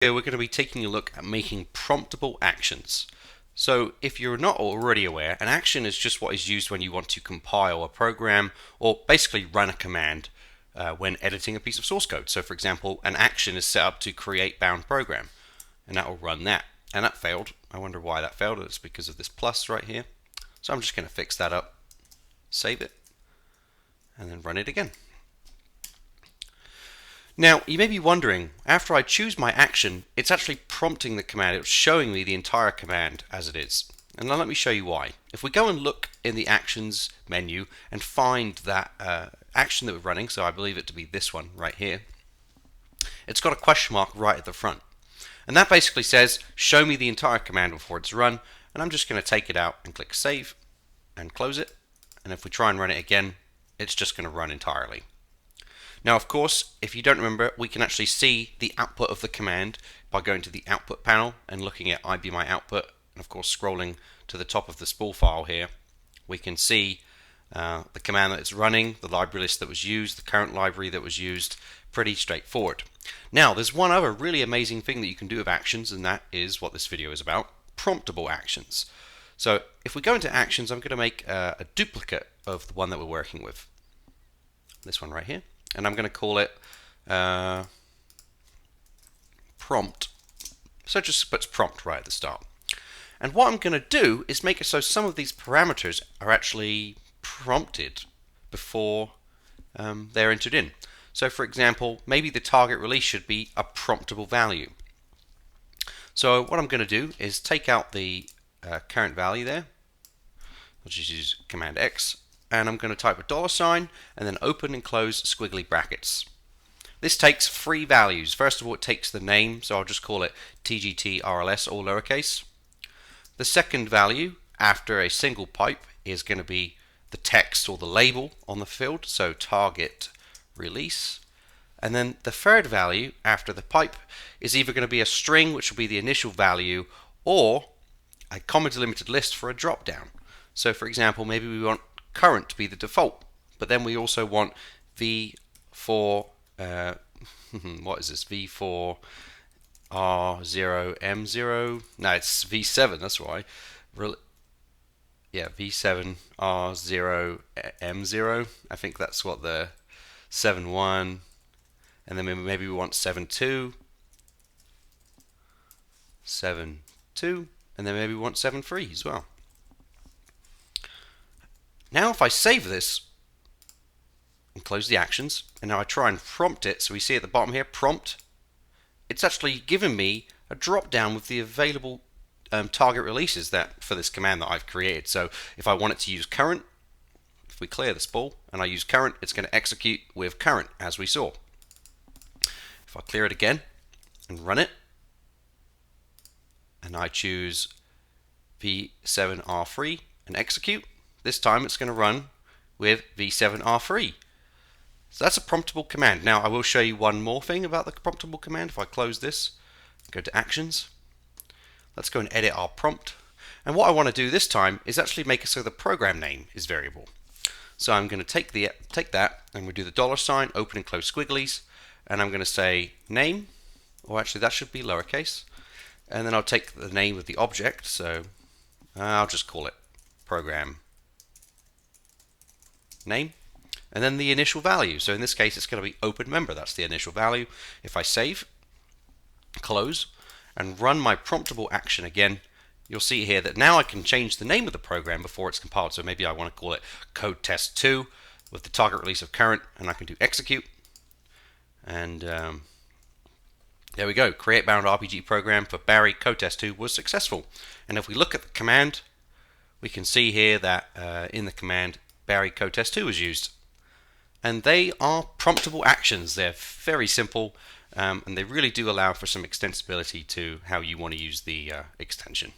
Here we're going to be taking a look at making promptable actions. So if you're not already aware, an action is just what is used when you want to compile a program or basically run a command when editing a piece of source code. So for example, an action is set up to create bound program, and that will run that. And that failed. I wonder why that failed. It's because of this plus right here. So I'm just going to fix that up, save it, and then run it again. Now, you may be wondering, after I choose my action, it's actually prompting the command. It's showing me the entire command as it is. And now let me show you why. If we go and look in the Actions menu and find that action that we're running, so I believe it to be this one right here, it's got a question mark right at the front. And that basically says, show me the entire command before it's run, and I'm just going to take it out and click Save and close it. And if we try and run it again, it's just going to run entirely. Now, of course, if you don't remember, we can actually see the output of the command by going to the output panel and looking at IBM output, and of course scrolling to the top of the spool file here. We can see the command that it's running, the library list that was used, the current library that was used. Pretty straightforward. Now, there's one other really amazing thing that you can do with actions, and that is what this video is about: promptable actions. So if we go into actions, I'm going to make a duplicate of the one that we're working with. This one right here. And I'm going to call it prompt. So it just puts prompt right at the start. And what I'm going to do is make it so some of these parameters are actually prompted before they're entered in. So for example, maybe the target release should be a promptable value. So what I'm going to do is take out the current value there. I'll just use Command X. And I'm going to type a $sign and then open and close squiggly brackets. This takes three values. First of all, it takes the name, so I'll just call it TGTRLS, all lowercase. The second value after a single pipe is going to be the text or the label on the field, so target release. And then the third value after the pipe is either going to be a string, which will be the initial value, or a comma delimited list for a drop down. So for example, maybe we want current to be the default, but then we also want V4 what is this, V4 R0 M0, no, it's V7, that's why. Yeah, V7 R0 M0, I think that's what the 7.1, and then maybe we want 7.2, 7.2, and then maybe we want 7.3 as well. Now if I save this and close the actions, and now I try and prompt it, so we see at the bottom here, prompt, it's actually given me a drop down with the available target releases that for this command that I've created. So if I want it to use current, if we clear the spool and I use current, it's going to execute with current as we saw. If I clear it again and run it, and I choose V7R3 and execute, this time it's going to run with V7R3. So that's a promptable command. Now I will show you one more thing about the promptable command. If I close this, go to actions, let's go and edit our prompt. And what I want to do this time is actually make it so the program name is variable. So I'm going to take that and we'll do the $sign, open and close squigglies, and I'm going to say name, or actually that should be lowercase, and then I'll take the name of the object, so I'll just call it program name, and then the initial value. So in this case it's going to be open member, that's the initial value. If I save, close, and run my promptable action again, you'll see here that now I can change the name of the program before it's compiled. So maybe I want to call it code test 2 with the target release of current, and I can do execute, and there we go. Create bound RPG program for Barry code test 2 was successful. And if we look at the command, we can see here that in the command Barry code test 2 was used. And they are promptable actions. They're very simple, and they really do allow for some extensibility to how you want to use the extension.